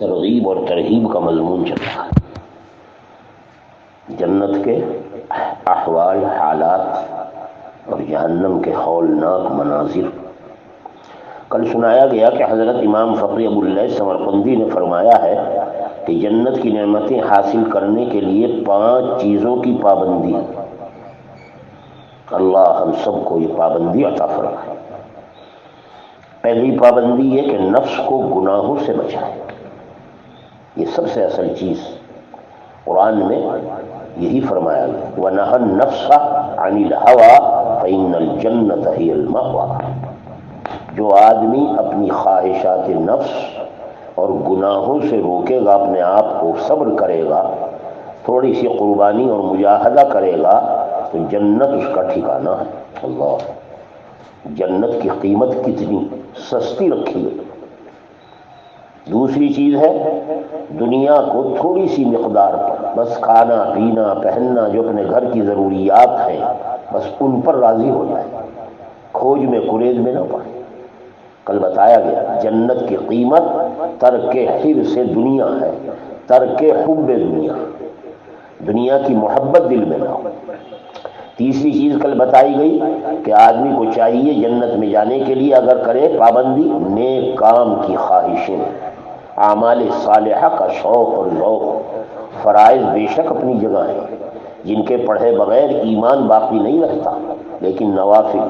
ترغیب اور ترہیب کا مضمون چل رہا ہے، جنت کے احوال، حالات اور جہنم کے ہولناک مناظر۔ کل سنایا گیا کہ حضرت امام فقی ابو اللیث سمرقندی نے فرمایا ہے کہ جنت کی نعمتیں حاصل کرنے کے لیے 5 چیزوں کی پابندی، اللہ ہم سب کو یہ پابندی عطا فرمائے۔ پہلی پابندی یہ کہ نفس کو گناہوں سے بچائے، یہ سب سے اصل چیز قرآن میں یہی فرمایا گیا، وَنَهَى النَّفْسَ عَنِ الْهَوَىٰ فَإِنَّ الْجَنَّةَ هِيَ الْمَأْوَىٰ۔ جو آدمی اپنی خواہشات نفس اور گناہوں سے روکے گا، اپنے آپ کو صبر کرے گا، تھوڑی سی قربانی اور مجاہدہ کرے گا تو جنت اس کا ٹھکانہ ہے۔ اللہ، جنت کی قیمت کتنی سستی رکھی ہے۔ دوسری چیز ہے دنیا کو تھوڑی سی مقدار پر، بس کھانا پینا پہننا، جو اپنے گھر کی ضروریات ہیں بس ان پر راضی ہو جائے، کھوج میں کریز میں نہ پڑے۔ کل بتایا گیا جنت کی قیمت ترک حرص دنیا ہے، ترک حب دنیا، دنیا کی محبت دل میں نہ ہو۔ تیسری چیز کل بتائی گئی کہ آدمی کو چاہیے جنت میں جانے کے لیے اگر کرے پابندی، نیک کام کی خواہشیں، اعمال صالحہ کا شوق اور ذوق۔ فرائض بے شک اپنی جگہ ہیں، جن کے پڑھے بغیر ایمان باقی نہیں رہتا، لیکن نوافل،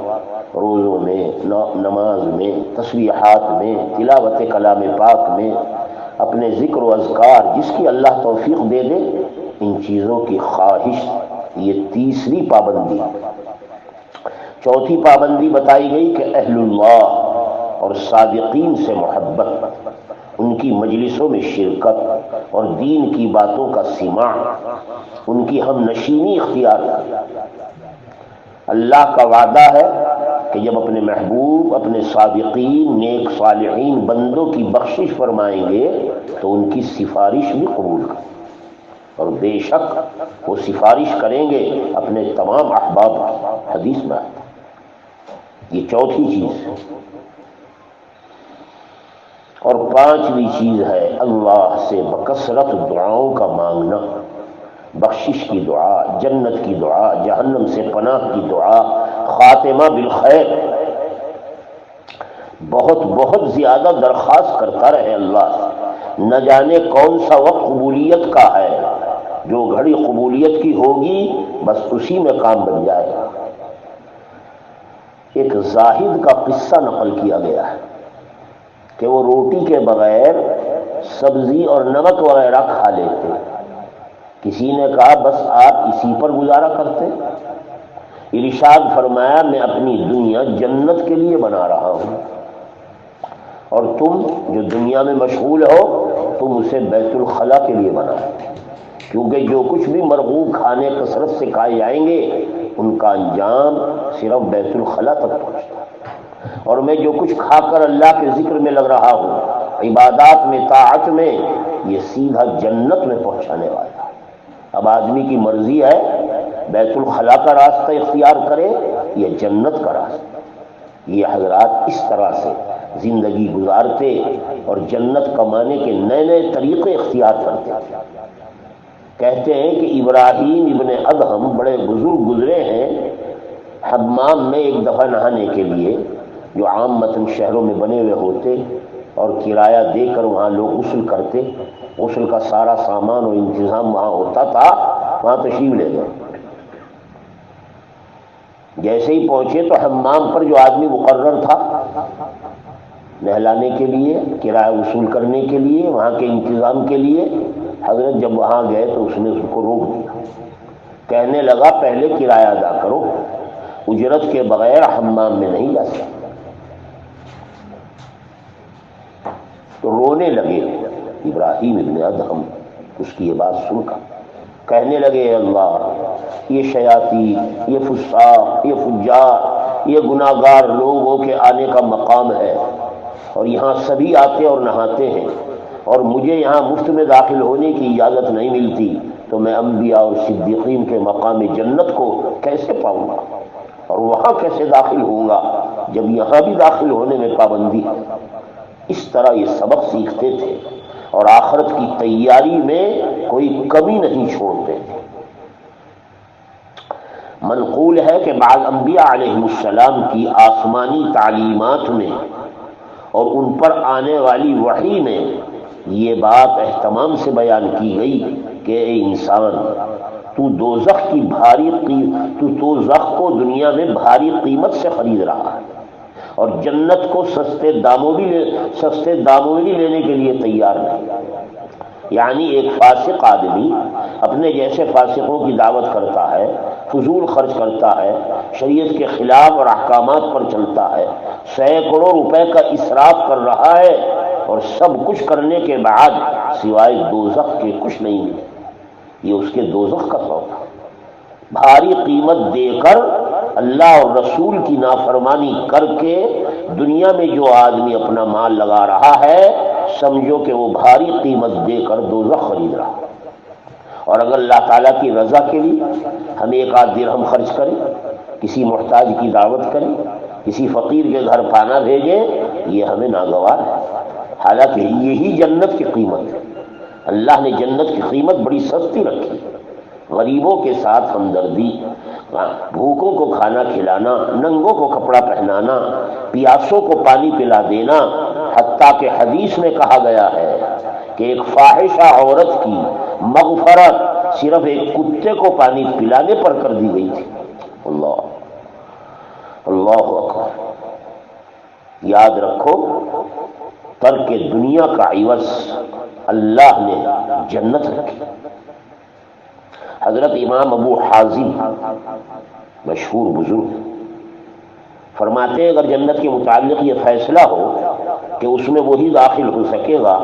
روزوں میں، نماز میں، تسبیحات میں، تلاوت کلام پاک میں، اپنے ذکر و اذکار، جس کی اللہ توفیق دے دے، ان چیزوں کی خواہش، یہ تیسری پابندی۔ چوتھی پابندی بتائی گئی کہ اہل اللہ اور صادقین سے محبت، ان کی مجلسوں میں شرکت اور دین کی باتوں کا سماع، ان کی ہم نشینی اختیار کریں۔ اللہ کا وعدہ ہے کہ جب اپنے محبوب، اپنے صادقین، نیک صالحین بندوں کی بخشش فرمائیں گے تو ان کی سفارش بھی قبول کریں، اور بے شک وہ سفارش کریں گے اپنے تمام احباب کی، حدیث میں آتا ہے۔ یہ چوتھی چیز ہے۔ اور پانچویں چیز ہے اللہ سے بکثرت دعاؤں کا مانگنا، بخشش کی دعا، جنت کی دعا، جہنم سے پناہ کی دعا، خاتمہ بالخیر، بہت بہت زیادہ درخواست کرتا رہے اللہ سے۔ نہ جانے کون سا وقت قبولیت کا ہے، جو گھڑی قبولیت کی ہوگی بس اسی میں کام بن جائے گا۔ ایک زاہد کا قصہ نقل کیا گیا ہے کہ وہ روٹی کے بغیر سبزی اور نمک وغیرہ کھا لیتے۔ کسی نے کہا بس آپ اسی پر گزارا کرتے؟ ارشاد فرمایا میں اپنی دنیا جنت کے لیے بنا رہا ہوں، اور تم جو دنیا میں مشغول ہو تم اسے بیت الخلا کے لیے بناؤ، کیونکہ جو کچھ بھی مرغوب کھانے کثرت سے کھائے جائیں گے ان کا انجام صرف بیت الخلا تک پہنچتا ہے، اور میں جو کچھ کھا کر اللہ کے ذکر میں لگ رہا ہوں، عبادات میں، طاعت میں، یہ سیدھا جنت میں پہنچانے والا ہے۔ اب آدمی کی مرضی ہے بیت الخلا کا راستہ اختیار کرے یا جنت کا راستہ۔ یہ حضرات اس طرح سے زندگی گزارتے اور جنت کمانے کے نئے نئے طریقے اختیار کرتے تھے۔ کہتے ہیں کہ ابراہیم ابن ادہم بڑے بزرگ گزرے ہیں، حمام میں ایک دفعہ نہانے کے لیے، جو عام متن شہروں میں بنے ہوئے ہوتے اور کرایہ دے کر وہاں لوگ غسل کرتے، غسل کا سارا سامان اور انتظام وہاں ہوتا تھا، وہاں تشریف لے گئے۔ جیسے ہی پہنچے تو حمام پر جو آدمی مقرر تھا نہلانے کے لیے، کرایہ وصول کرنے کے لیے، وہاں کے انتظام کے لیے، حضرت جب وہاں گئے تو اس نے اس کو روک دیا، کہنے لگا پہلے کرایہ ادا کرو، اجرت کے بغیر حمام میں نہیں جا سکتے۔ تو رونے لگے ابراہیم ابن ادہم اس کی یہ بات سن کر، کہنے لگے اے اللہ، یہ شیاطین، یہ فساق، یہ فجار، یہ گناہگار لوگوں کے آنے کا مقام ہے، اور یہاں سبھی آتے اور نہاتے ہیں، اور مجھے یہاں مفت میں داخل ہونے کی اجازت نہیں ملتی، تو میں انبیاء اور صدیقین کے مقام جنت کو کیسے پاؤں گا، اور وہاں کیسے داخل ہوں گا جب یہاں بھی داخل ہونے میں پابندی ہے۔ اس طرح یہ سبق سیکھتے تھے اور آخرت کی تیاری میں کوئی کمی نہیں چھوڑتے تھے۔ منقول ہے کہ بعض انبیاء علیہ السلام کی آسمانی تعلیمات میں اور ان پر آنے والی وحی میں یہ بات اہتمام سے بیان کی گئی کہ اے انسان، تو دوزخ کو دنیا میں بھاری قیمت سے خرید رہا ہے اور جنت کو سستے داموں بھی لینے کے لیے تیار نہیں۔ یعنی ایک فاسق آدمی اپنے جیسے فاسقوں کی دعوت کرتا ہے، فضول خرچ کرتا ہے، شریعت کے خلاف اور احکامات پر چلتا ہے، سینکڑوں روپے کا اسراف کر رہا ہے، اور سب کچھ کرنے کے بعد سوائے دوزخ کے کچھ نہیں ملے۔ یہ اس کے دوزخ کا سودا۔ بھاری قیمت دے کر اللہ اور رسول کی نافرمانی کر کے دنیا میں جو آدمی اپنا مال لگا رہا ہے، سمجھو کہ وہ بھاری قیمت دے کر دوزخ خرید رہا ہے۔ اور اگر اللہ تعالیٰ کی رضا کے لیے ہم ایک آدھ درہم خرچ کریں، کسی محتاج کی دعوت کریں، کسی فقیر کے گھر کھانا بھیجیں، یہ ہمیں ناگوار ہے، حالانکہ یہی جنت کی قیمت ہے۔ اللہ نے جنت کی قیمت بڑی سستی رکھی۔ غریبوں کے ساتھ ہمدردی، بھوکوں کو کھانا کھلانا، ننگوں کو کپڑا پہنانا، پیاسوں کو پانی پلا دینا، حتیٰ کہ حدیث میں کہا گیا ہے کہ ایک فاحشہ عورت کی مغفرت صرف ایک کتے کو پانی پلانے پر کر دی گئی تھی۔ اللہ اکبر۔ یاد رکھو، ترک دنیا کا عوض اللہ نے جنت رکھی۔ حضرت امام ابو حازم مشہور بزرگ فرماتے ہیں، اگر جنت کے متعلق یہ فیصلہ ہو کہ اس میں وہی داخل ہو سکے گا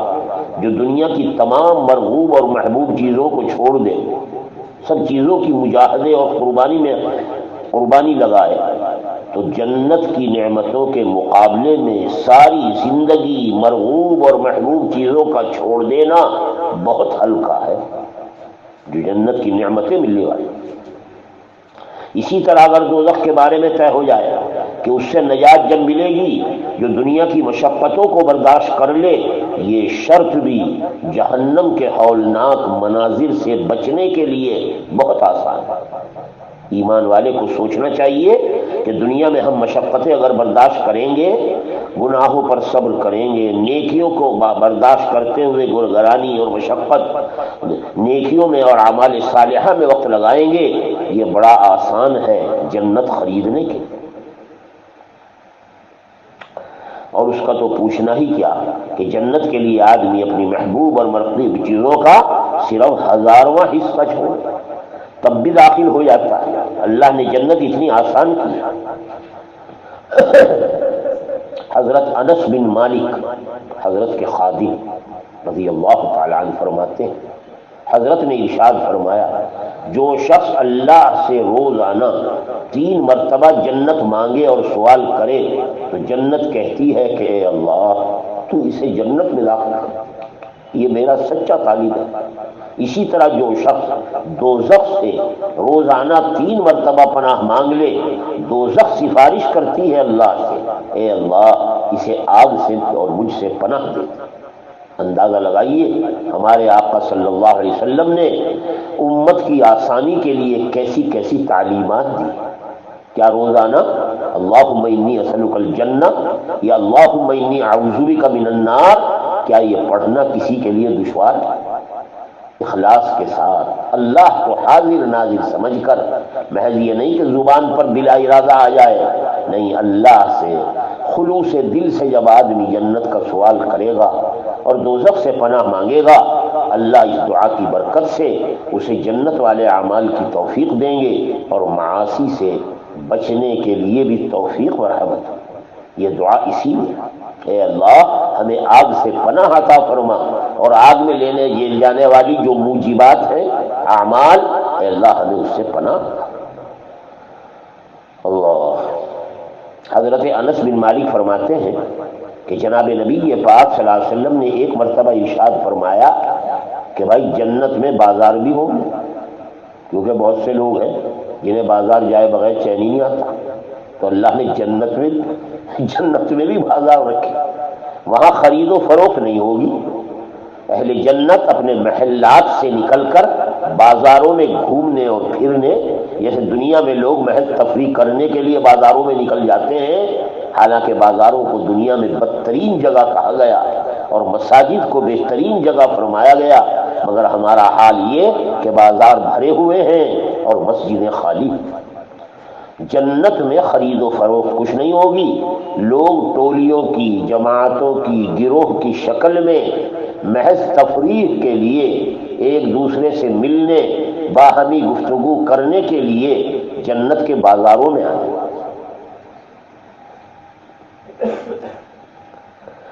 جو دنیا کی تمام مرغوب اور محبوب چیزوں کو چھوڑ دے، سب چیزوں کی مجاہدے اور قربانی لگائے، تو جنت کی نعمتوں کے مقابلے میں ساری زندگی مرغوب اور محبوب چیزوں کا چھوڑ دینا بہت ہلکا ہے، جو جنت کی نعمتیں ملنے والی۔ اسی طرح اگر دوزخ کے بارے میں طے ہو جائے کہ اس سے نجات جب ملے گی جو دنیا کی مشقتوں کو برداشت کر لے، یہ شرط بھی جہنم کے ہولناک مناظر سے بچنے کے لیے بہت آسان ہے۔ ایمان والے کو سوچنا چاہیے کہ دنیا میں ہم مشقتیں اگر برداشت کریں گے، گناہوں پر صبر کریں گے، نیکیوں کو برداشت کرتے ہوئے گرگرانی اور مشقت نیکیوں میں اور اعمال صالحہ میں وقت لگائیں گے، یہ بڑا آسان ہے جنت خریدنے کے۔ اور اس کا تو پوچھنا ہی کیا کہ جنت کے لیے آدمی اپنی محبوب اور مرغوب چیزوں کا صرف 1000واں حصہ چھوڑ تب بھی داخل ہو جاتا ہے۔ اللہ نے جنت اتنی آسان کی۔ حضرت انس بن مالک، حضرت کے خادم رضی اللہ تعالی عنہ فرماتے ہیں، حضرت نے ارشاد فرمایا، جو شخص اللہ سے روزانہ 3 مرتبہ جنت مانگے اور سوال کرے تو جنت کہتی ہے کہ اے اللہ تو اسے جنت میں داخل کر۔ یہ میرا سچا طالب ہے۔ اسی طرح جو شخص دوزخ سے روزانہ 3 مرتبہ پناہ مانگ لے، دوزخ سفارش کرتی ہے اللہ سے، اے اللہ اسے آگ سے اور مجھ سے پناہ دے۔ اندازہ لگائیے ہمارے آقا صلی اللہ علیہ وسلم نے امت کی آسانی کے لیے کیسی کیسی تعلیمات دی۔ کیا روزانہ اللہم انی اسألک الجنہ یا اللہم انی اعوذ بک من النار، کیا یہ پڑھنا کسی کے لیے دشوار ہے؟ اخلاص کے ساتھ اللہ کو حاضر ناظر سمجھ کر، محض یہ نہیں کہ زبان پر بلا ارادہ آ جائے، نہیں، اللہ سے خلوص دل سے جب آدمی جنت کا سوال کرے گا اور دوزخ سے پناہ مانگے گا، اللہ اس دعا کی برکت سے اسے جنت والے اعمال کی توفیق دیں گے اور معاصی سے بچنے کے لیے بھی توفیق و رحمت۔ یہ دعا اسی میں، اے اللہ ہمیں آگ سے پناہ عطا فرما، اور آگ میں لینے جانے والی جو موجبات ہیں اعمال، اے اللہ ہمیں اس سے پناہ۔ اللہ۔ حضرت انس بن مالک فرماتے ہیں کہ جناب نبی پاک صلی اللہ علیہ وسلم نے ایک مرتبہ ارشاد فرمایا کہ بھائی جنت میں بازار بھی ہوں گے، کیونکہ بہت سے لوگ ہیں جنہیں بازار جائے بغیر چین ہی نہیں آتا، تو اللہ نے جنت میں بھی بازار رکھے، وہاں خرید و فروخت نہیں ہوگی، اہل جنت اپنے محلات سے نکل کر بازاروں میں گھومنے اور پھرنے، جیسے دنیا میں لوگ محض تفریح کرنے کے لیے بازاروں میں نکل جاتے ہیں، حالانکہ بازاروں کو دنیا میں بدترین جگہ کہا گیا اور مساجد کو بہترین جگہ فرمایا گیا، مگر ہمارا حال یہ کہ بازار بھرے ہوئے ہیں اور مسجدیں خالی ہیں۔ جنت میں خرید و فروخت کچھ نہیں ہوگی، لوگ ٹولیوں کی، جماعتوں کی، گروہ کی شکل میں محض تفریح کے لیے، ایک دوسرے سے ملنے، باہمی گفتگو کرنے کے لیے جنت کے بازاروں میں آئے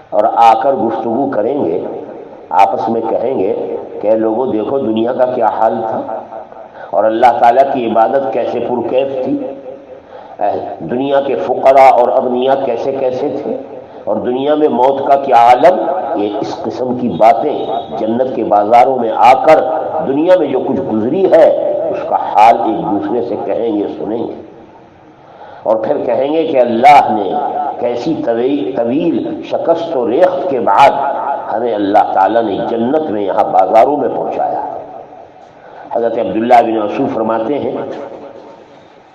اور آ کر گفتگو کریں گے، آپس میں کہیں گے کہ لوگوں دیکھو دنیا کا کیا حال تھا اور اللہ تعالیٰ کی عبادت کیسے پرکیف تھی، دنیا کے فقراء اور اغنیاء کیسے کیسے تھے، اور دنیا میں موت کا کیا عالم۔ یہ اس قسم کی باتیں جنت کے بازاروں میں آ کر دنیا میں جو کچھ گزری ہے اس کا حال ایک دوسرے سے کہیں گے، سنیں گے، اور پھر کہیں گے کہ اللہ نے کیسی طویل شکست و ریخت کے بعد ہمیں اللہ تعالیٰ نے جنت میں یہاں بازاروں میں پہنچایا۔ حضرت عبداللہ بن مسعود فرماتے ہیں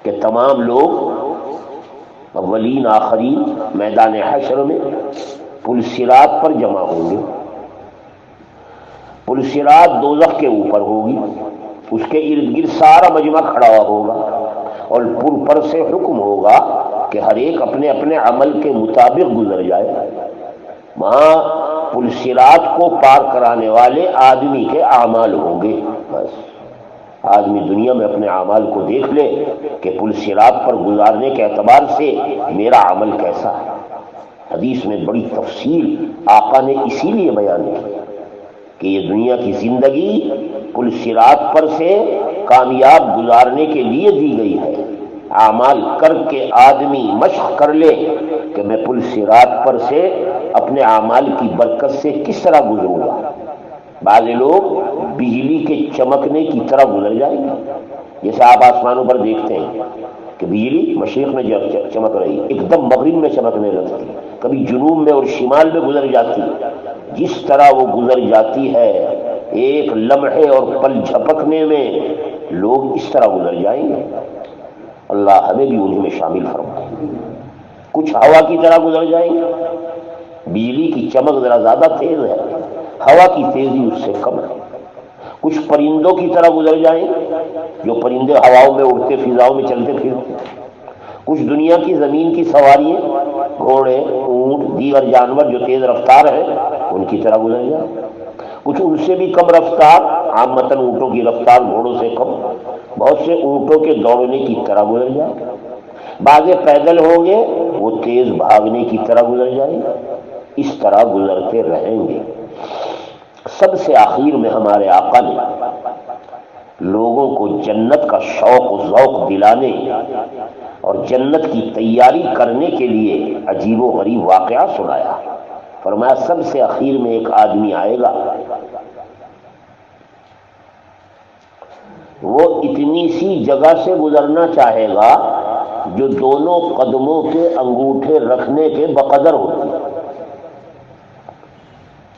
کہ تمام لوگ اولین آخرین میدان حشر میں پل صراط پر جمع ہوں گے۔ پل صراط دوزخ کے اوپر ہوگی، اس کے ارد گرد سارا مجمع کھڑا ہوگا اور پل پر سے حکم ہوگا کہ ہر ایک اپنے اپنے عمل کے مطابق گزر جائے۔ وہاں پل صراط کو پار کرانے والے آدمی کے اعمال ہوں گے۔ بس آدمی دنیا میں اپنے اعمال کو دیکھ لے کہ پل صراط پر گزارنے کے اعتبار سے میرا عمل کیسا ہے۔ حدیث میں بڑی تفصیل آقا نے اسی لیے بیان کی کہ یہ دنیا کی زندگی پل صراط پر سے کامیاب گزارنے کے لیے دی گئی ہے۔ اعمال کر کے آدمی مشق کر لے کہ میں پل صراط پر سے اپنے اعمال کی برکت سے کس طرح گزروں گا۔ بعض لوگ بجلی کے چمکنے کی طرح گزر جائیں گے، جیسے آپ آسمانوں پر دیکھتے ہیں کہ بجلی مشرق میں چمک رہی ہے، ایک دم مغرب میں چمکنے لگتی، کبھی جنوب میں اور شمال میں گزر جاتی۔ جس طرح وہ گزر جاتی ہے ایک لمحے اور پل جھپکنے میں لوگ اس طرح گزر جائیں گے۔ اللہ ہمیں بھی انہیں میں شامل فرمائے۔ کچھ ہوا کی طرح گزر جائیں گے، بجلی کی چمک ذرا زیادہ تیز ہے، ہوا کی تیزی اس سے کم ہے۔ کچھ پرندوں کی طرح گزر جائیں جو پرندے ہواؤں میں اڑتے فضاؤں میں چلتے پھرتے۔ کچھ دنیا کی زمین کی سواریاں، گھوڑے، اونٹ، دیگر جانور جو تیز رفتار ہیں ان کی طرح گزر جائیں۔ کچھ ان سے بھی کم رفتار، عامةً اونٹوں کی رفتار گھوڑوں سے کم، بہت سے اونٹوں کے دوڑنے کی طرح گزر جائیں۔ بعض پیدل ہوں گے، وہ تیز بھاگنے کی طرح گزر جائیں گے۔ اس طرح گزرتے رہیں گے۔ سب سے آخر میں ہمارے آقا نے لوگوں کو جنت کا شوق و ذوق دلانے اور جنت کی تیاری کرنے کے لیے عجیب و غریب واقعہ سنایا۔ فرمایا سب سے آخر میں ایک آدمی آئے گا، وہ اتنی سی جگہ سے گزرنا چاہے گا جو دونوں قدموں کے انگوٹھے رکھنے کے بقدر ہوتی ہے۔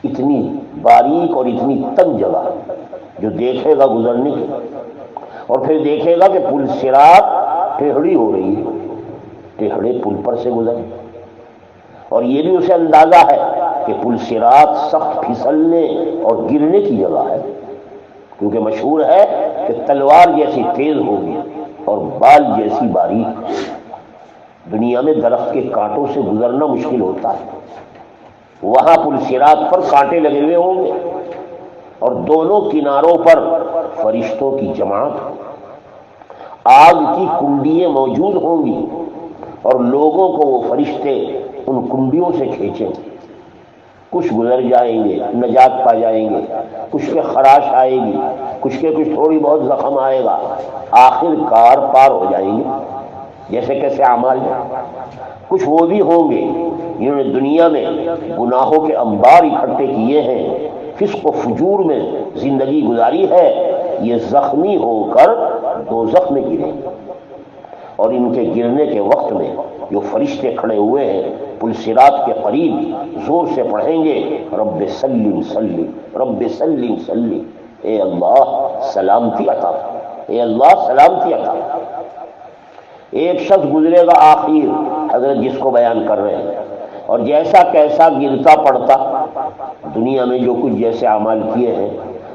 اتنی باریک اور اتنی تنگ جگہ جو دیکھے گا گزرنے کی، اور پھر دیکھے گا کہ پل صراط ٹیڑھی ہو رہی ہے، ٹیڑھے پل پر سے گزر، اور یہ بھی اسے اندازہ ہے کہ پل صراط سخت پھسلنے اور گرنے کی جگہ ہے، کیونکہ مشہور ہے کہ تلوار جیسی تیز ہوگی اور بال جیسی باریک۔ دنیا میں درخت کے کانٹوں سے گزرنا مشکل ہوتا ہے، وہاں پل صراط پر کانٹے لگے ہوئے ہوں گے اور دونوں کناروں پر فرشتوں کی جماعت، آگ کی کنڈیاں موجود ہوں گی اور لوگوں کو وہ فرشتے ان کنڈیوں سے کھینچیں گے۔ کچھ گزر جائیں گے، نجات پا جائیں گے، کچھ کے خراش آئے گی، کچھ کے کچھ تھوڑی بہت زخم آئے گا، آخر کار پار ہو جائیں گے جیسے کیسے اعمال میں۔ کچھ وہ بھی ہوں گے جنہوں نے دنیا میں گناہوں کے انبار اکٹھے کیے ہیں، فسق و فجور میں زندگی گزاری ہے، یہ زخمی ہو کر دوزخ میں گریں گے، اور ان کے گرنے کے وقت میں جو فرشتے کھڑے ہوئے ہیں پل صراط کے قریب زور سے پڑھیں گے رب سلم سلم رب سلم سلم، اے اللہ سلامتی عطا فرما، اے اللہ سلامتی عطا فرما۔ ایک شخص گزرے گا آخر، حضرت جس کو بیان کر رہے ہیں، اور جیسا کیسا گرتا پڑتا، دنیا میں جو کچھ جیسے اعمال کیے ہیں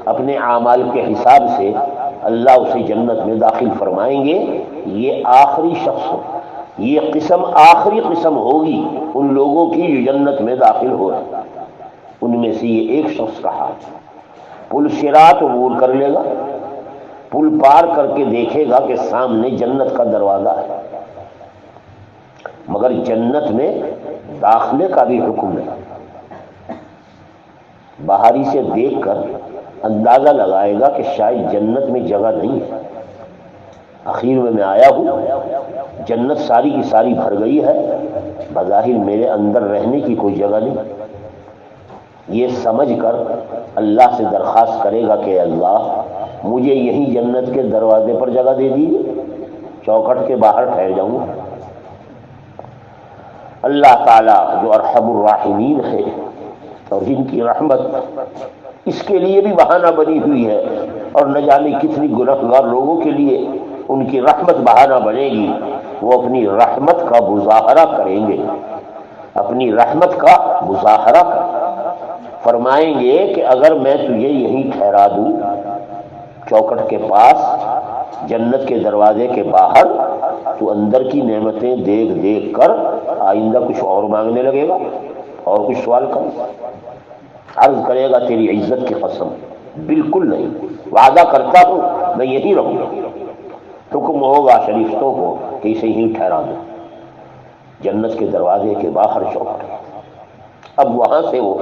اپنے اعمال کے حساب سے اللہ اسے جنت میں داخل فرمائیں گے۔ یہ آخری شخص ہو، یہ قسم آخری قسم ہوگی ان لوگوں کی جو جنت میں داخل ہو رہے ہیں۔ ان میں سے یہ ایک شخص کا حال پل صراط عبور کر لے گا، پل پار کر کے دیکھے گا کہ سامنے جنت کا دروازہ ہے، مگر جنت میں داخلے کا بھی حکم نہیں۔ باہری سے دیکھ کر اندازہ لگائے گا کہ شاید جنت میں جگہ نہیں ہے۔ اخیر میں آیا ہوں، جنت ساری کی ساری بھر گئی ہے، بظاہر میرے اندر رہنے کی کوئی جگہ نہیں۔ یہ سمجھ کر اللہ سے درخواست کرے گا کہ اللہ مجھے یہی جنت کے دروازے پر جگہ دے دیجیے، چوکھٹ کے باہر ٹھہر جاؤں گا۔ اللہ تعالیٰ جو ارحم الراحمین ہے اور جن کی رحمت اس کے لیے بھی بہانہ بنی ہوئی ہے، اور نہ جانے کتنی گنہگار لوگوں کے لیے ان کی رحمت بہانہ بنے گی، وہ اپنی رحمت کا مظاہرہ کریں گے، اپنی رحمت کا مظاہرہ فرمائیں گے کہ اگر میں تجھے یہیں ٹھہرا دوں چوکٹ کے پاس جنت کے دروازے کے باہر، تو اندر کی نعمتیں دیکھ دیکھ کر آئندہ کچھ اور مانگنے لگے گا اور کچھ سوال کر عرض کرے گا تیری عزت کی قسم بالکل نہیں، وعدہ کرتا ہوں میں یہی رہوں گا۔ حکم ہوگا شریفتوں کو کہ اسے یہیں ٹھہرا دو جنت کے دروازے کے باہر چوکٹ۔ اب وہاں سے وہ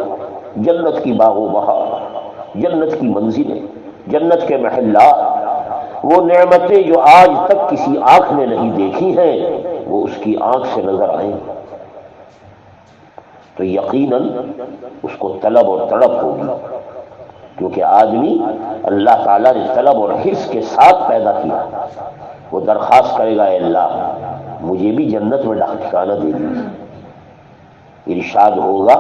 جنت کی باغ و بہار، جنت کی منزلیں، جنت کے محلات، وہ نعمتیں جو آج تک کسی آنکھ نے نہیں دیکھی ہیں، وہ اس کی آنکھ سے نظر آئیں، تو یقیناً اس کو طلب اور تڑپ ہوگی، کیونکہ آدمی اللہ تعالیٰ نے طلب اور حرص کے ساتھ پیدا کیا۔ وہ درخواست کرے گا اے اللہ مجھے بھی جنت میں ٹھکانہ دے دیجیے۔ ارشاد ہوگا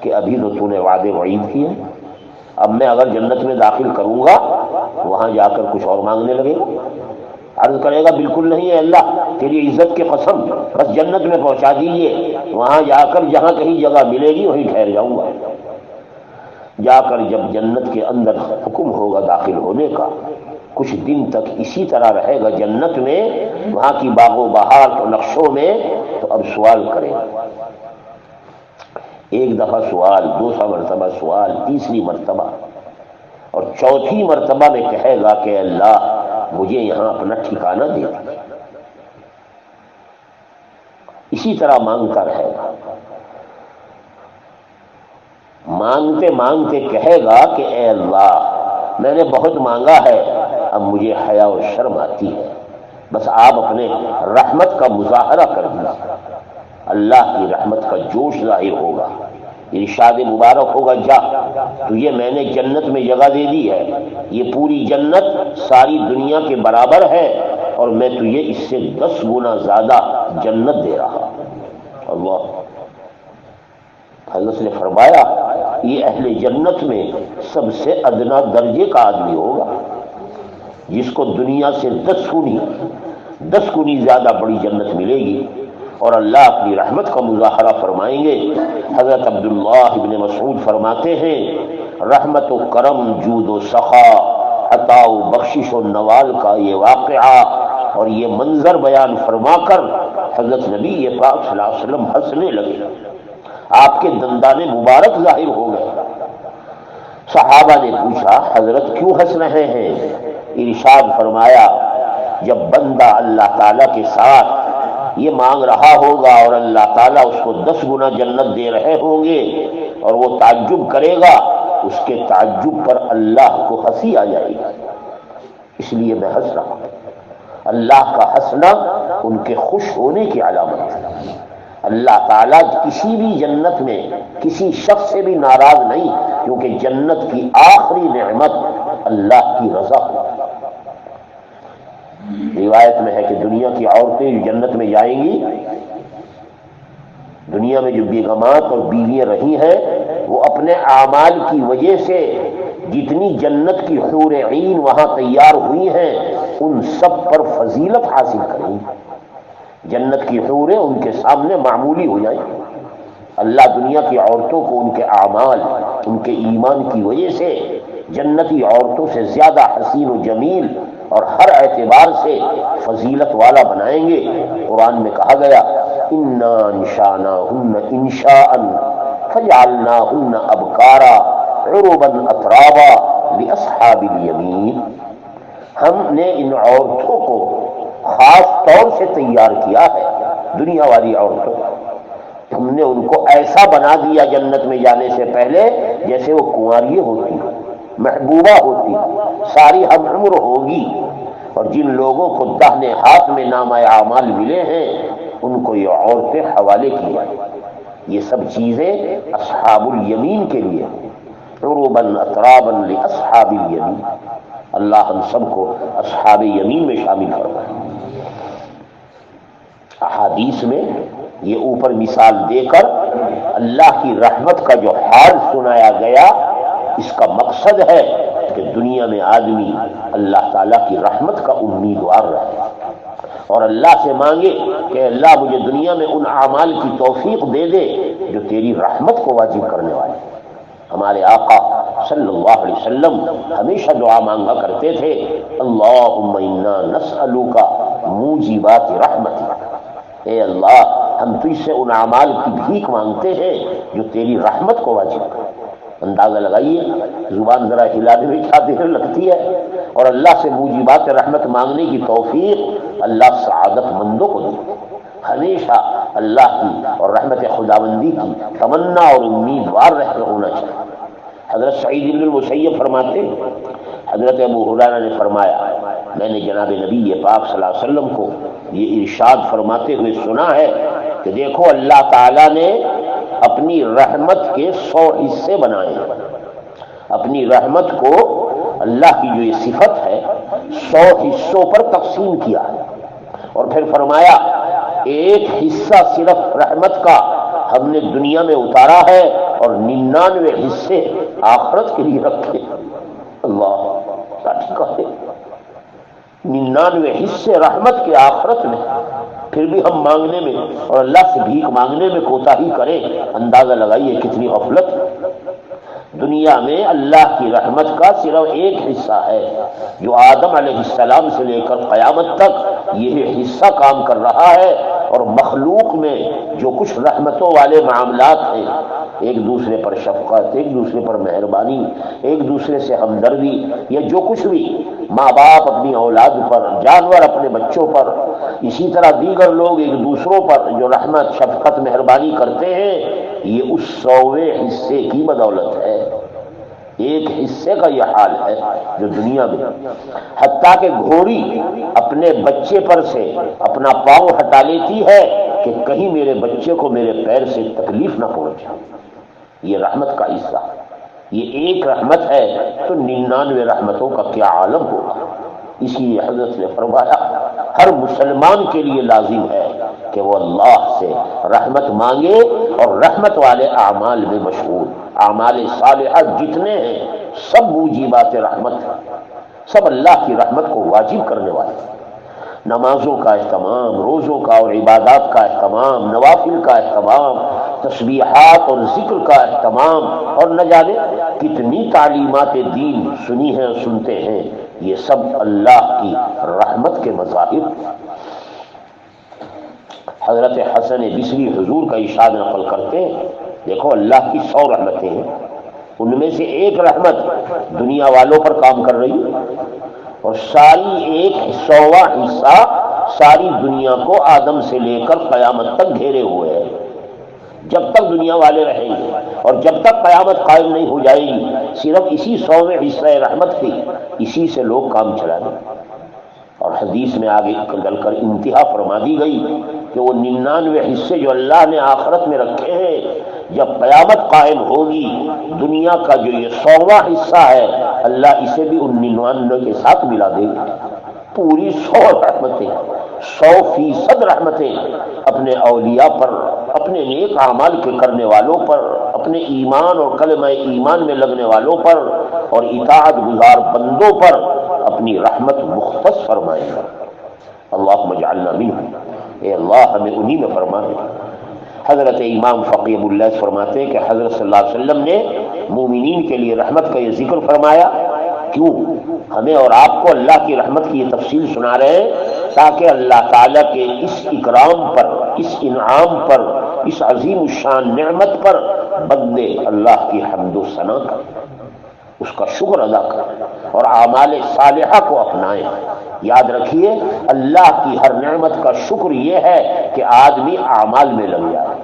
کہ ابھی تو نے وعدے وعید کیے، اب میں اگر جنت میں داخل کروں گا وہاں جا کر کچھ اور مانگنے لگے گا۔ عرض کرے گا بالکل نہیں ہے اللہ تیری عزت کی قسم، بس جنت میں پہنچا دیجیے، وہاں جا کر جہاں کہیں جگہ ملے گی وہیں ٹھہر جاؤں گا۔ جا کر جب جنت کے اندر حکم ہوگا داخل ہونے کا، کچھ دن تک اسی طرح رہے گا جنت میں، وہاں کی باغ و بہار کے نقشوں میں، تو اب سوال کرے گا، ایک دفعہ سوال، دوسرا مرتبہ سوال، تیسری مرتبہ، اور چوتھی مرتبہ میں کہے گا کہ اللہ مجھے یہاں اپنا ٹھکانہ دے دے۔ اسی طرح مانگتا رہے گا، مانگتے مانگتے کہے گا کہ اے اللہ میں نے بہت مانگا ہے، اب مجھے حیا و شرم آتی ہے، بس آپ اپنے رحمت کا مظاہرہ کر دیجیے۔ اللہ کی رحمت کا جوش ظاہر ہوگا، ارشاد مبارک ہوگا جا تجھے میں نے جنت میں جگہ دے دی ہے، یہ پوری جنت ساری دنیا کے برابر ہے، اور میں تجھے اس سے 10 گنا زیادہ جنت دے رہا۔ اللہ حضرت نے فرمایا یہ اہل جنت میں سب سے ادنا درجے کا آدمی ہوگا، جس کو دنیا سے 10 گنی زیادہ بڑی جنت ملے گی، اور اللہ اپنی رحمت کا مظاہرہ فرمائیں گے۔ حضرت عبداللہ ابن مسعود فرماتے ہیں رحمت و کرم، جود و سخا، عطا و بخشش و نوال کا یہ واقعہ اور یہ منظر بیان فرما کر حضرت نبی پاک صلی اللہ علیہ وسلم ہنسنے لگے، آپ کے دندان مبارک ظاہر ہو گئے۔ صحابہ نے پوچھا حضرت کیوں ہنس رہے ہیں؟ ارشاد فرمایا جب بندہ اللہ تعالیٰ کے ساتھ یہ مانگ رہا ہوگا اور اللہ تعالیٰ اس کو 10 گنا جنت دے رہے ہوں گے، اور وہ تعجب کرے گا، اس کے تعجب پر اللہ کو ہنسی آ جائے گی، اس لیے میں ہنس رہا ہوں۔ اللہ کا ہنسنا ان کے خوش ہونے کی علامت ہے۔ اللہ تعالیٰ کسی بھی جنت میں کسی شخص سے بھی ناراض نہیں، کیونکہ جنت کی آخری نعمت اللہ کی رضا ہے۔ روایت میں ہے کہ دنیا کی عورتیں جنت میں جائیں گی، دنیا میں جو بیگمات اور بیویاں رہی ہیں وہ اپنے اعمال کی وجہ سے جتنی جنت کی حور عین وہاں تیار ہوئی ہیں ان سب پر فضیلت حاصل کریں. جنت کی حوریں ان کے سامنے معمولی ہو جائیں. اللہ دنیا کی عورتوں کو ان کے اعمال، ان کے ایمان کی وجہ سے جنتی عورتوں سے زیادہ حسین و جمیل اور ہر اعتبار سے فضیلت والا بنائیں گے. قرآن میں کہا گیا انا انشاناہن انشاء فجعلناہن ابکارا عربا اترابا لاصحاب الیمین. ہم نے ان عورتوں کو خاص طور سے تیار کیا ہے، دنیا والی عورتوں. ہم نے ان کو ایسا بنا دیا جنت میں جانے سے پہلے جیسے وہ کنواری ہوتی، محبوبہ ہوتی، ساری ہم عمر ہوگی. اور جن لوگوں کو داہنے ہاتھ میں نامہ اعمال ملے ہیں ان کو یہ عورتیں حوالے کی جائیں. یہ سب چیزیں اصحاب الیمین کے لیے، عربا اترابا لاصحاب الیمین. اللہ ہم سب کو اصحاب یمین میں شامل فرمائے. احادیث میں یہ اوپر مثال دے کر اللہ کی رحمت کا جو حال سنایا گیا، اس کا مقصد ہے کہ دنیا میں آدمی اللہ تعالیٰ کی رحمت کا امیدوار رہے اور اللہ سے مانگے کہ اللہ مجھے دنیا میں ان اعمال کی توفیق دے دے جو تیری رحمت کو واجب کرنے والے. ہمارے آقا صلی اللہ علیہ وسلم ہمیشہ دعا مانگا کرتے تھے اللہم انا نسألک موجبات رحمتک. اے اللہ ہم تجھ سے ان اعمال کی بھیک مانگتے ہیں جو تیری رحمت کو واجب کرے. اندازہ لگائیے زبان ذرا ہلانے میں کیا دیر لگتی ہے، اور اللہ سے موجبات رحمت مانگنے کی توفیق اللہ سعادت مندوں کو دے. ہمیشہ اللہ کی اور رحمت خداوندی کی تمنا اور امیدوار رہ کر ہونا چاہیے. حضرت سعید بن المسیب فرماتے ہیں حضرت ابو ہریرہ نے فرمایا میں نے جناب نبی پاک صلی اللہ علیہ وسلم کو یہ ارشاد فرماتے ہوئے سنا ہے کہ دیکھو اللہ تعالیٰ نے اپنی رحمت کے 100 حصے بنائے ہیں. اپنی رحمت کو اللہ کی جو یہ صفت ہے 100 حصوں پر تقسیم کیا ہے اور پھر فرمایا ایک حصہ صرف رحمت کا ہم نے دنیا میں اتارا ہے اور 99 حصے آخرت کے لیے رکھے. اللہ کہتے 99 حصے رحمت کے آخرت میں، پھر بھی ہم مانگنے میں اور اللہ سے بھیک مانگنے میں کوتاہی کریں. اندازہ لگائیے کتنی غفلت. دنیا میں اللہ کی رحمت کا صرف ایک حصہ ہے جو آدم علیہ السلام سے لے کر قیامت تک یہ حصہ کام کر رہا ہے. اور مخلوق میں جو کچھ رحمتوں والے معاملات ہیں، ایک دوسرے پر شفقت، ایک دوسرے پر مہربانی، ایک دوسرے سے ہمدردی، یا جو کچھ بھی ماں باپ اپنی اولاد پر، جانور اپنے بچوں پر، اسی طرح دیگر لوگ ایک دوسروں پر جو رحمت شفقت مہربانی کرتے ہیں، یہ اس 100ویں حصے کی بدولت ہے. ایک حصے کا یہ حال ہے جو دنیا میں، حتیٰ کہ گھوڑی اپنے بچے پر سے اپنا پاؤں ہٹا لیتی ہے کہ کہیں میرے بچے کو میرے پیر سے تکلیف نہ پہنچے. یہ رحمت کا حصہ، یہ ایک رحمت ہے تو 99 رحمتوں کا کیا عالم ہوگا. اسی لیے حضرت نے فرمایا ہر مسلمان کے لیے لازم ہے کہ وہ اللہ سے رحمت مانگے اور رحمت والے اعمال میں مشغول. اعمال صالحہ جتنے ہیں سب موجبات رحمت ہیں، سب اللہ کی رحمت کو واجب کرنے والے. نمازوں کا اہتمام، روزوں کا اور عبادات کا اہتمام، نوافل کا اہتمام، تسبیحات اور ذکر کا اہتمام، اور نہ جانے کتنی تعلیمات دین سنی ہیں اور سنتے ہیں، یہ سب اللہ کی رحمت کے مظاہر. حضرت حسن بصری حضور کا ارشاد نقل کرتے ہیں دیکھو اللہ کی 100 رحمتیں ہیں، ان میں سے ایک رحمت دنیا والوں پر کام کر رہی ہے اور ساری ایک 100واں حصہ ساری دنیا کو آدم سے لے کر قیامت تک گھیرے ہوئے ہے. جب تک دنیا والے رہیں گے اور جب تک قیامت قائم نہیں ہو جائے گی صرف اسی 100ویں حصہ رحمت کی اسی سے لوگ کام چلائیں. اور حدیث میں آگے چل کر انتہا فرما دی گئی کہ وہ 99 حصے جو اللہ نے آخرت میں رکھے ہیں جب قیامت قائم ہوگی دنیا کا جو یہ 100واں حصہ ہے اللہ اسے بھی ان 99 کے ساتھ ملا دے گا. پوری 100 رحمتیں، 100% رحمتیں اپنے اولیاء پر اپنے نیک اعمال کے کرنے والوں پر، اپنے ایمان اور کلمہ ایمان میں لگنے والوں پر اور اطاعت گزار بندوں پر اپنی رحمت مختص فرمائے گا۔ اللہم اجعلنا منہم، اے اللہ ہمیں انہی میں فرما دے۔ حضرت امام فقی ابو اللہ فرماتے ہیں کہ حضرت صلی اللہ علیہ وسلم نے مومنین کے لیے رحمت کا یہ ذکر فرمایا، کیوں؟ ہمیں اور آپ کو اللہ کی رحمت کی یہ تفصیل سنا رہے ہیں تاکہ اللہ تعالیٰ کے اس اکرام پر، اس انعام پر، اس عظیم الشان نعمت پر بندے اللہ کی حمد و ثنا کریں، اس کا شکر ادا کریں اور اعمال صالحہ کو اپنائیں۔ یاد رکھیے اللہ کی ہر نعمت کا شکر یہ ہے کہ آدمی اعمال میں لگ جائے،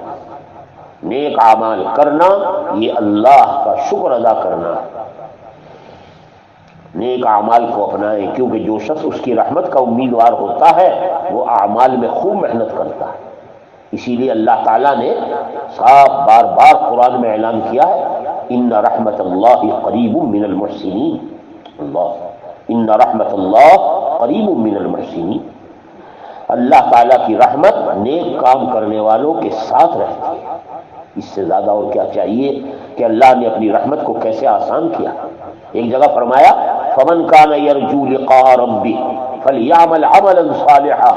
نیک اعمال کرنا یہ اللہ کا شکر ادا کرنا ہے۔ نیک اعمال کو اپنائیں، کیونکہ جو شخص اس کی رحمت کا امیدوار ہوتا ہے وہ اعمال میں خوب محنت کرتا ہے۔ اسی لیے اللہ تعالیٰ نے صاف بار بار قرآن میں اعلان کیا ہے، ان رحمت اللہ قریب من المحسنین، اللہ ان رحمت اللہ قریب من المحسنین، اللہ تعالیٰ کی رحمت نیک کام کرنے والوں کے ساتھ رہتی ہے۔ اس سے زیادہ اور کیا چاہیے کہ اللہ نے اپنی رحمت کو کیسے آسان کیا۔ ایک جگہ فرمایا فمن کان یرجو لقاء ربہ فلیعمل عملا صالحا،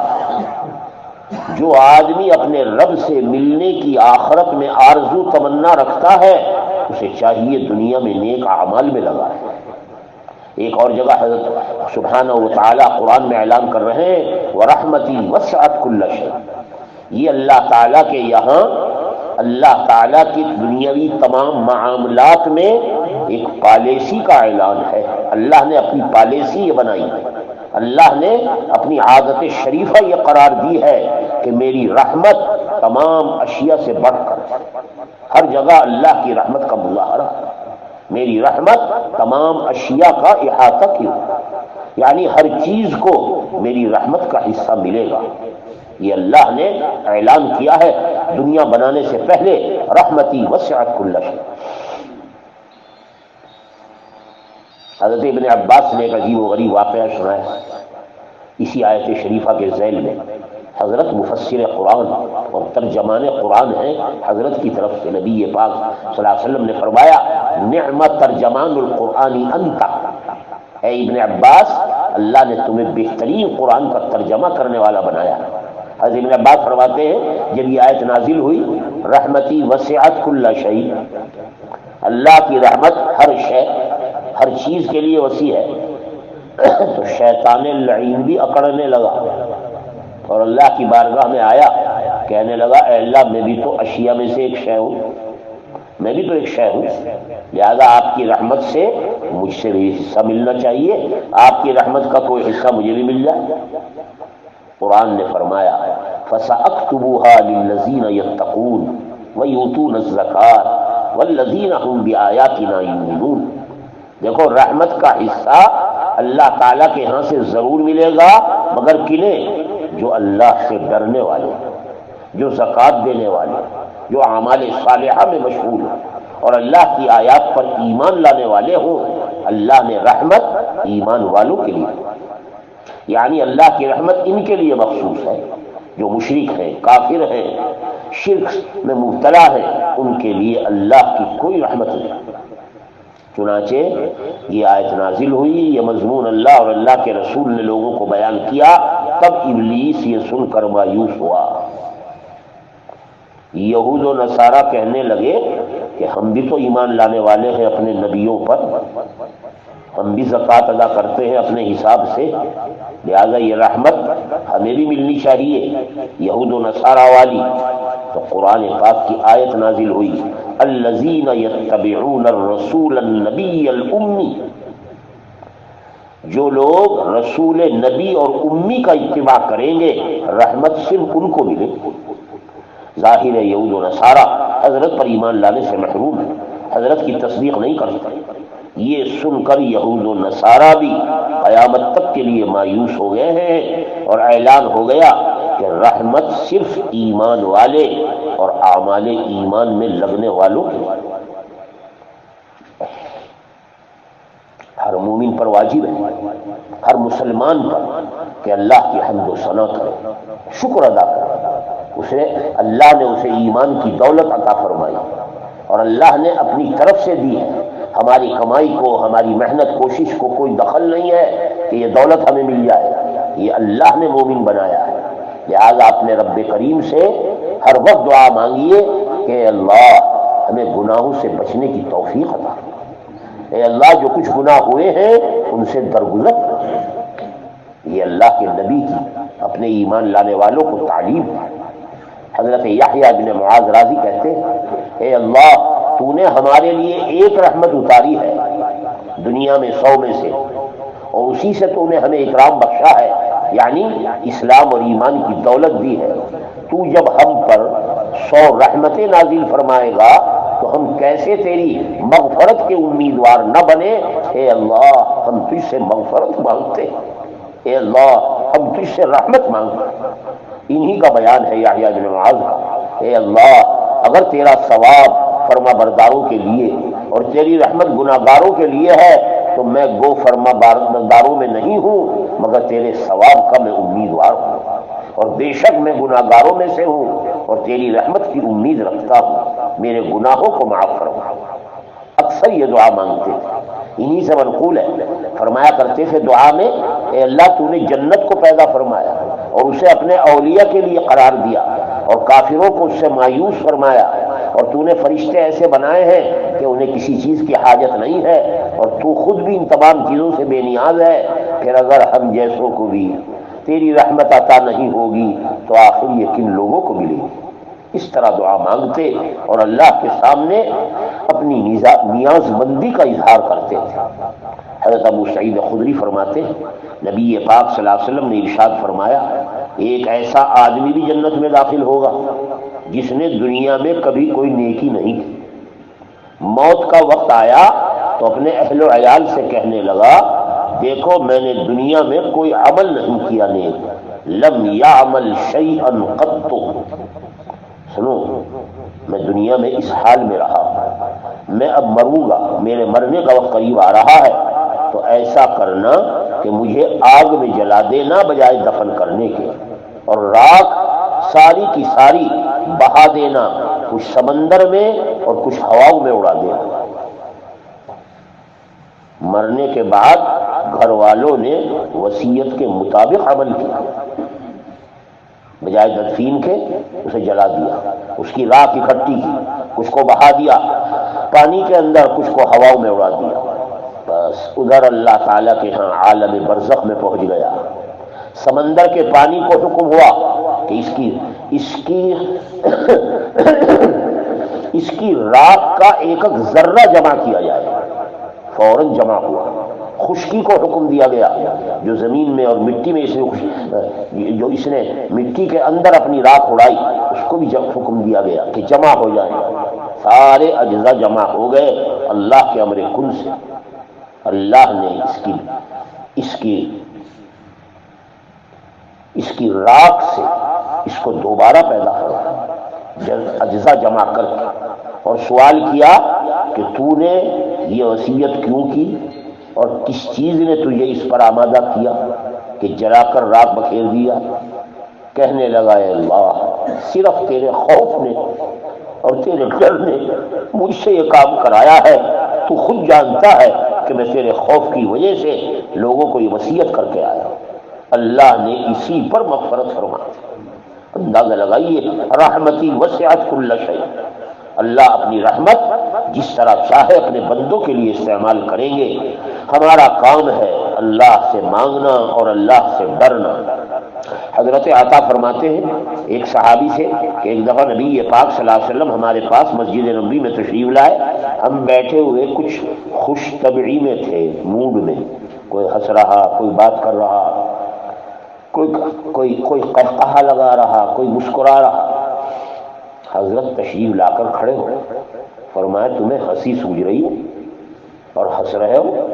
جو آدمی اپنے رب سے ملنے کی آخرت میں آرزو تمنا رکھتا ہے اسے چاہیے دنیا میں نیک اعمال میں لگائے۔ ایک اور جگہ حضرت سبحانہ و تعالیٰ قرآن میں اعلان کر رہے ہیں وَرَحْمَتِي وَسِعَتْ كُلَّ شَيْءٍ، یہ اللہ تعالیٰ کے یہاں اللہ تعالیٰ کی دنیاوی تمام معاملات میں ایک پالیسی کا اعلان ہے۔ اللہ نے اپنی پالیسی یہ بنائی ہے، اللہ نے اپنی عادت شریفہ یہ قرار دی ہے کہ میری رحمت تمام اشیاء سے بڑھ کر، ہر جگہ اللہ کی رحمت کا مظاہرہ، میری رحمت تمام اشیاء کا احاطہ کیا، یعنی ہر چیز کو میری رحمت کا حصہ ملے گا۔ یہ اللہ نے اعلان کیا ہے دنیا بنانے سے پہلے، رحمتی وسعت کل شیء۔ حضرت ابن عباس نے ایک عجیب و غریب واقعہ سنایا اسی آیت شریفہ کے ذیل میں۔ حضرت مفسر قرآن اور ترجمان قرآن ہیں حضرت کی طرف سے، نبی پاک صلی اللہ علیہ وسلم نے فرمایا نعمت ترجمان القرآن انت، اے ابن عباس اللہ نے تمہیں بہترین قرآن کا ترجمہ کرنے والا بنایا۔ حضرت ابن عباس فرماتے ہیں جب یہ آیت نازل ہوئی رحمتی وسعت کل شیء، اللہ کی رحمت ہر شے، ہر چیز کے لیے وسیع ہے، تو شیطان لعین بھی اکڑنے لگا اور اللہ کی بارگاہ میں آیا، کہنے لگا اے اللہ میں بھی تو اشیاء میں سے ایک شے ہوں، میں بھی تو ایک شے ہوں، لہذا آپ کی رحمت سے مجھ سے بھی حصہ ملنا چاہیے، آپ کی رحمت کا کوئی حصہ مجھے بھی مل جائے۔ قرآن نے فرمایا فَسَأَكْتُبُهَا لِلَّذِينَ يَتَّقُونَ وَيُؤْتُونَ الزَّكَاةَ وَالَّذِينَ هُمْ بِآيَاتِنَا يُؤْمِنُونَ۔ دیکھو رحمت کا حصہ اللہ تعالیٰ کے ہاں سے ضرور ملے گا، مگر کنہیں؟ جو اللہ سے ڈرنے والے، جو زکوٰۃ دینے والے، جو اعمال صالحہ میں مشغول ہوں اور اللہ کی آیات پر ایمان لانے والے ہوں۔ اللہ نے رحمت ایمان والوں کے لیے، یعنی اللہ کی رحمت ان کے لیے مخصوص ہے، جو مشرک ہیں، کافر ہیں، شرک میں مبتلا ہیں، ان کے لیے اللہ کی کوئی رحمت نہیں۔ چنانچہ یہ آیت نازل ہوئی، یہ مضمون اللہ اور اللہ کے رسول نے لوگوں کو بیان کیا، تب ابلیس یہ سن کر مایوس ہوا۔ یہود و نصارہ کہنے لگے کہ ہم بھی تو ایمان لانے والے ہیں اپنے نبیوں پر، ہم بھی زکوٰۃ ادا کرتے ہیں اپنے حساب سے، لہذا یہ رحمت ہمیں بھی ملنی چاہیے، یہود و نصارہ والی۔ تو قرآن پاک کی آیت نازل ہوئی الذین یتبعون الرسول النبی الامی، جو لوگ رسول نبی اور امی کا اتباع کریں گے رحمت صرف ان کو ملے۔ ظاہر ہے یہود و نصارہ حضرت پر ایمان لانے سے محروم ہے، حضرت کی تصدیق نہیں کرتے۔ یہ سن کر یہود و نصارہ بھی قیامت تک کے لیے مایوس ہو گئے ہیں اور اعلان ہو گیا کہ رحمت صرف ایمان والے اور اعمال ایمان میں لگنے والوں کے لیے۔ ہر مومن پر واجب ہے، ہر مسلمان پر، کہ اللہ کی حمد و ثنا کرے، شکر ادا کرے، اسے اللہ نے اسے ایمان کی دولت عطا فرمائی، اور اللہ نے اپنی طرف سے دی ہے۔ ہماری کمائی کو، ہماری محنت کوشش کو کوئی دخل نہیں ہے کہ یہ دولت ہمیں مل جائے، یہ اللہ نے مومن بنایا ہے۔ لہذا اپنے رب کریم سے ہر وقت دعا مانگیے کہ اللہ ہمیں گناہوں سے بچنے کی توفیق عطا فرما، اے اللہ جو کچھ گناہ ہوئے ہیں ان سے درگزر۔ یہ اللہ کے نبی کی اپنے ایمان لانے والوں کو تعلیم ہے۔ حضرت یحییٰ بن معاذ راضی کہتے ہیں، اے اللہ تو نے ہمارے لیے ایک رحمت اتاری ہے دنیا میں 100 میں سے، اور اسی سے تو نے ہمیں اکرام بخشا ہے، یعنی اسلام اور ایمان کی دولت دی ہے۔ تو جب ہم پر 100 رحمتیں نازل فرمائے گا تو ہم کیسے تیری مغفرت کے امیدوار نہ بنے؟ اے اللہ ہم تجھ سے مغفرت مانگتے ہیں، اے اللہ ہم تجھ سے رحمت مانگتے ہیں۔ انہی کا بیان ہے یحییٰ بن معاذ کا، اے اللہ اگر تیرا ثواب فرما برداروں کے لیے اور تیری رحمت گناہ گاروں کے لیے ہے تو میں گو فرما برداروں میں نہیں ہوں، مگر تیرے ثواب کا میں امیدوار ہوں، اور بے شک میں گناہ گاروں میں سے ہوں اور تیری رحمت کی امید رکھتا ہوں، میرے گناہوں کو معاف فرما۔ اکثر یہ دعا مانگتے تھے، انہی سے منقول ہے، فرمایا کرتے تھے دعا میں، اے اللہ تو نے جنت کو پیدا فرمایا اور اسے اپنے اولیاء کے لیے قرار دیا، اور کافروں کو اس سے مایوس فرمایا، اور تو نے فرشتے ایسے بنائے ہیں کہ انہیں کسی چیز کی حاجت نہیں ہے، اور تو خود بھی ان تمام چیزوں سے بے نیاز ہے، پھر اگر ہم جیسوں کو بھی تیری رحمت عطا نہیں ہوگی تو آخر یہ کن لوگوں کو ملے گی؟ اس طرح دعا مانگتے اور اللہ کے سامنے اپنی نیاز مندی کا اظہار کرتے تھے۔ حضرت ابو سعید خدری فرماتے ہیں، نبی پاک صلی اللہ علیہ وسلم نے ارشاد فرمایا، ایک ایسا آدمی بھی جنت میں داخل ہوگا جس نے دنیا میں کبھی کوئی نیکی نہیں کی، موت کا وقت آیا تو اپنے اہل و عیال سے کہنے لگا، دیکھو میں نے دنیا میں کوئی عمل نہیں کیا نیک، لم یعمل شیئا قط، سنو میں دنیا میں اس حال میں رہا، میں اب مروں گا، میرے مرنے کا وقت قریب آ رہا ہے، تو ایسا کرنا کہ مجھے آگ میں جلا دینا بجائے دفن کرنے کے، اور راکھ ساری کی ساری بہا دینا، کچھ سمندر میں اور کچھ ہواؤں میں اڑا دینا۔ مرنے کے بعد گھر والوں نے وصیت کے مطابق عمل کیا، بجائے تدفین کے اسے جلا دیا، اس کی راکھ اکٹھی کی، کچھ کو بہا دیا پانی کے اندر، کچھ کو ہواؤں میں اڑا دیا، بس ادھر اللہ تعالیٰ کے ہاں عالم برزخ میں پہنچ گیا۔ سمندر کے پانی کو حکم ہوا کہ اس کی راکھ کا ایک ایک ذرہ جمع کیا جائے، فوراً جمع ہوا۔ خشکی کو حکم دیا گیا، جو زمین میں اور مٹی میں جو اس نے مٹی کے اندر اپنی راکھ اڑائی اس کو بھی حکم دیا گیا کہ جمع ہو جائیں، سارے اجزاء جمع ہو گئے اللہ کے امر کن سے۔ اللہ نے اس کی راکھ سے اس کو دوبارہ پیدا کیا، اجزاء جمع کر کے، اور سوال کیا کہ تو نے یہ وصیت کیوں کی اور کس چیز نے تجھے اس پر آمادہ کیا کہ جلا کر راکھ بکھیر دیا؟ کہنے لگا، اے اللہ صرف تیرے خوف نے اور تیرے ڈر نے مجھ سے یہ کام کرایا ہے، تو خود جانتا ہے کہ میں تیرے خوف کی وجہ سے لوگوں کو یہ وصیت کر کے آیا۔ اللہ نے اسی پر مغفرت فرمائی۔ اندازہ لگائیے، رحمتی وسعت کل شیء، اللہ اپنی رحمت جس طرح چاہے اپنے بندوں کے لیے استعمال کریں گے۔ ہمارا کام ہے اللہ سے مانگنا اور اللہ سے ڈرنا۔ حضرت عطا فرماتے ہیں ایک صحابی سے کہ ایک دفعہ نبی پاک صلی اللہ علیہ وسلم ہمارے پاس مسجد نبوی میں تشریف لائے، ہم بیٹھے ہوئے کچھ خوش طبعی میں تھے، موڈ میں، کوئی ہنس رہا، کوئی بات کر رہا، کوئی قہقہہ لگا رہا، کوئی مسکرا رہا۔ حضرت تشریف لا کر کھڑے ہو، فرمایا تمہیں ہنسی سوجھ رہی ہے اور ہنس رہے ہو؟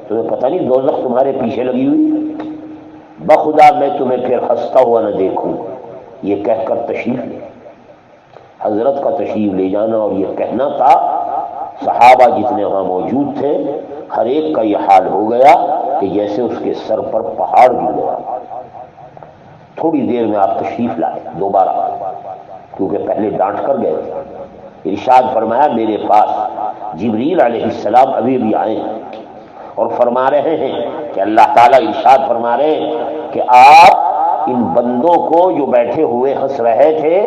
تمہیں پتہ نہیں دوزخ تمہارے پیچھے لگی ہوئی؟ بخدا میں تمہیں پھر ہنستا ہوا نہ دیکھوں۔ یہ کہہ کر تشریف لے، حضرت کا تشریف لے جانا اور یہ کہنا تھا، صحابہ جتنے وہاں موجود تھے ہر ایک کا یہ حال ہو گیا کہ جیسے اس کے سر پر پہاڑ گر گیا۔ تھوڑی دیر میں آپ تشریف لائے دوبارہ، کیونکہ پہلے ڈانٹ کر گئے تھے۔ ارشاد فرمایا میرے پاس جبریل علیہ السلام ابھی بھی آئے ہیں اور فرما رہے ہیں کہ اللہ تعالیٰ ارشاد فرما رہے ہیں کہ آپ ان بندوں کو جو بیٹھے ہوئے ہنس رہے تھے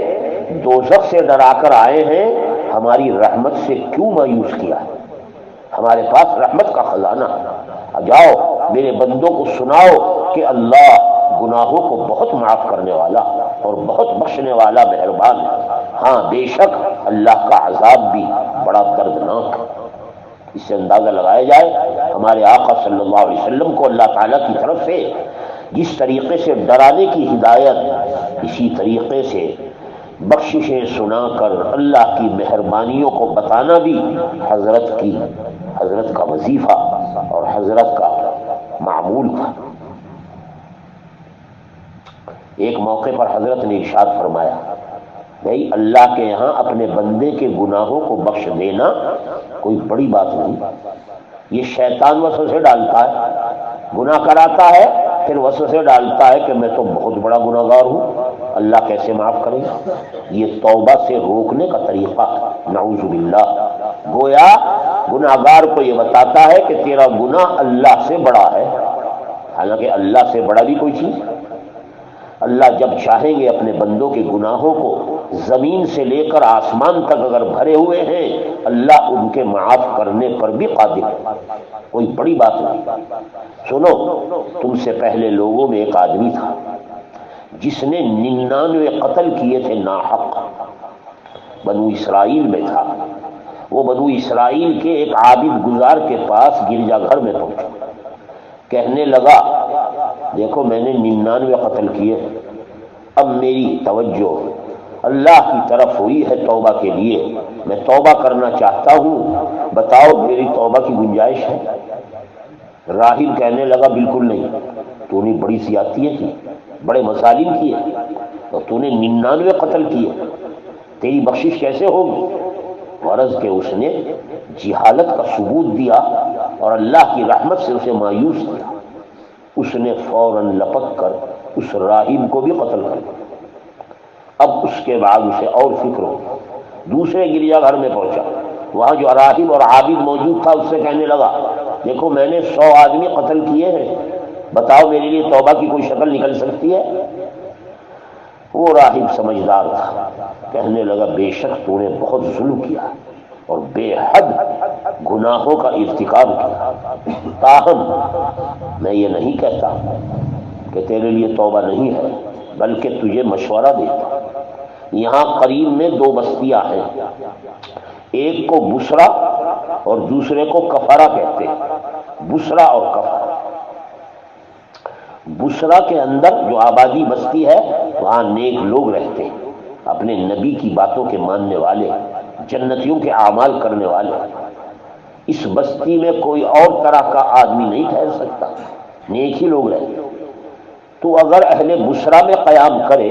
دوزخ سے ڈرا کر آئے ہیں، ہماری رحمت سے کیوں مایوس کیا ہے؟ ہمارے پاس رحمت کا خزانہ، جاؤ میرے بندوں کو سناؤ کہ اللہ گناہوں کو بہت معاف کرنے والا اور بہت بخشنے والا مہربان ہے۔ ہاں بے شک اللہ کا عذاب بھی بڑا دردناک ہے۔ اس سے اندازہ لگایا جائے ہمارے آقا صلی اللہ علیہ وسلم کو اللہ تعالیٰ کی طرف سے جس طریقے سے ڈرانے کی ہدایت، اسی طریقے سے بخششیں سنا کر اللہ کی مہربانیوں کو بتانا بھی حضرت کا وظیفہ اور حضرت کا معمول تھا۔ ایک موقع پر حضرت نے ارشاد فرمایا، بھائی اللہ کے یہاں اپنے بندے کے گناہوں کو بخش دینا کوئی بڑی بات نہیں۔ یہ شیطان وسوسے ڈالتا ہے، گناہ کراتا ہے، پھر وسوسے ڈالتا ہے کہ میں تو بہت بڑا گناہ گار ہوں، اللہ کیسے معاف کرے گا؟ یہ توبہ سے روکنے کا طریقہ، نعوذ باللہ۔ گویا گناہ گار کو یہ بتاتا ہے کہ تیرا گناہ اللہ سے بڑا ہے، حالانکہ اللہ سے بڑا بھی کوئی چیز۔ اللہ جب چاہیں گے اپنے بندوں کے گناہوں کو زمین سے لے کر آسمان تک اگر بھرے ہوئے ہیں، اللہ ان کے معاف کرنے پر بھی قادر ہے، کوئی بڑی بات نہیں۔ سنو، تم سے پہلے لوگوں میں ایک آدمی تھا جس نے 99 قتل کیے تھے ناحق، بنو اسرائیل میں تھا۔ وہ بنو اسرائیل کے ایک عابد گزار کے پاس گرجا گھر میں پہنچا، کہنے لگا دیکھو میں نے 99 قتل کیے، اب میری توجہ اللہ کی طرف ہوئی ہے توبہ کے لیے، میں توبہ کرنا چاہتا ہوں، بتاؤ میری توبہ کی گنجائش ہے؟ راہب کہنے لگا بالکل نہیں، تو نے بڑی زیادتیاں کی، بڑے مظالم کیے، اور تو نے 99 قتل کیے، تیری بخشش کیسے ہوگی؟ غرض کہ اس نے جہالت کا ثبوت دیا اور اللہ کی رحمت سے اسے مایوس کیا۔ اس نے فوراً لپک کر اس راہب کو بھی قتل کر دیا۔ اب اس کے بعد اسے اور فکر ہو، دوسرے گرجا گھر میں پہنچا، وہاں جو راہب اور عابد موجود تھا اس سے کہنے لگا دیکھو میں نے 100 آدمی قتل کیے ہیں، بتاؤ میرے لیے توبہ کی کوئی شکل نکل سکتی ہے؟ وہ راہب سمجھدار تھا، کہنے لگا بے شک تو نے بہت ظلم کیا اور بے حد گناہوں کا ارتکاب کیا، تاہم میں یہ نہیں کہتا کہ تیرے لیے توبہ نہیں ہے، بلکہ تجھے مشورہ دیتا۔ یہاں قریب میں 2 بستیاں ہیں، ایک کو بسرا اور دوسرے کو کفرا کہتے ہیں، بسرا اور کفرا۔ بسرا کے اندر جو آبادی بستی ہے وہاں نیک لوگ رہتے ہیں، اپنے نبی کی باتوں کے ماننے والے، جنتیوں کے اعمال کرنے والے۔ اس بستی میں کوئی اور طرح کا آدمی نہیں ٹھہر سکتا، نیک ہی لوگ رہتے۔ تو اگر اہل بسرا میں قیام کرے،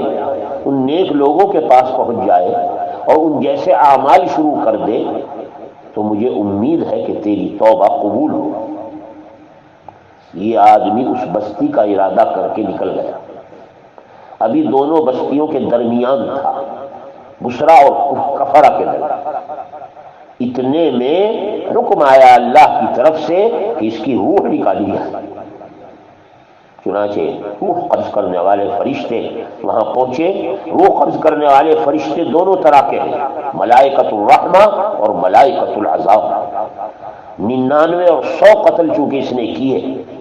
ان نیک لوگوں کے پاس پہنچ جائے اور ان جیسے اعمال شروع کر دے تو مجھے امید ہے کہ تیری توبہ قبول ہو۔ یہ آدمی اس بستی کا ارادہ کر کے نکل گیا۔ ابھی دونوں بستیوں کے درمیان تھا، بسرا اور کفرا کے درمیان۔ اتنے میں حکم آیا اللہ کی طرف سے کہ اس کی روح نکالی جائے۔ چنانچہ روح قبض کرنے والے فرشتے وہاں پہنچے۔ روح قبض کرنے والے فرشتے دونوں طرح کے ہیں، ملائکۃ الرحمہ اور ملائکۃ العذاب۔ 99 اور 100 قتل چونکہ اس نے کیے،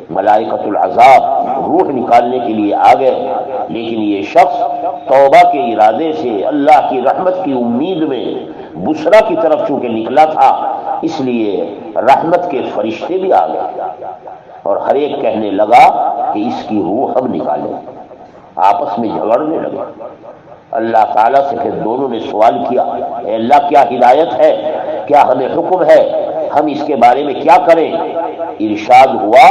ملائکۃ العذاب روح نکالنے کے لیے آ گئے، لیکن یہ شخص توبہ کے ارادے سے اللہ کی رحمت کی امید میں بسرا کی طرف چونکہ نکلا تھا، اس لیے رحمت کے فرشتے بھی آ گئے اور ہر ایک کہنے لگا کہ اس کی روح ہم نکالیں۔ آپس میں جھگڑنے لگے۔ اللہ تعالیٰ سے پھر دونوں نے سوال کیا، اے اللہ کیا ہدایت ہے، کیا ہمیں حکم ہے، ہم اس کے بارے میں کیا کریں؟ ارشاد ہوا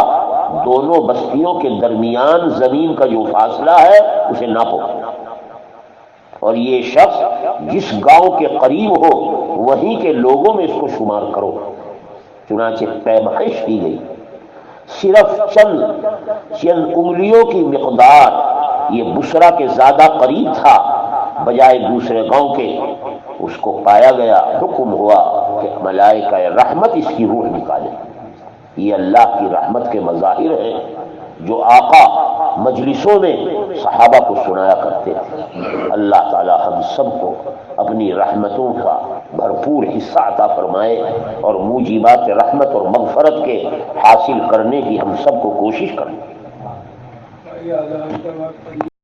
دونوں بستیوں کے درمیان زمین کا جو فاصلہ ہے اسے ناپو، اور یہ شخص جس گاؤں کے قریب ہو وہیں کے لوگوں میں اس کو شمار کرو۔ چنانچہ پیمائش کی گئی، صرف چند انگلیوں کی مقدار یہ بسرا کے زیادہ قریب تھا، بجائے دوسرے گاؤں کے، اس کو پایا گیا، حکم ہوا کہ ملائکہ رحمت اس کی روح نکالے۔ یہ اللہ کی رحمت کے مظاہر ہیں جو آقا مجلسوں میں صحابہ کو سنایا کرتے تھے۔ اللہ تعالی ہم سب کو اپنی رحمتوں کا بھرپور حصہ عطا فرمائے اور موجبات رحمت اور مغفرت کے حاصل کرنے کی ہم سب کو کوشش کریں۔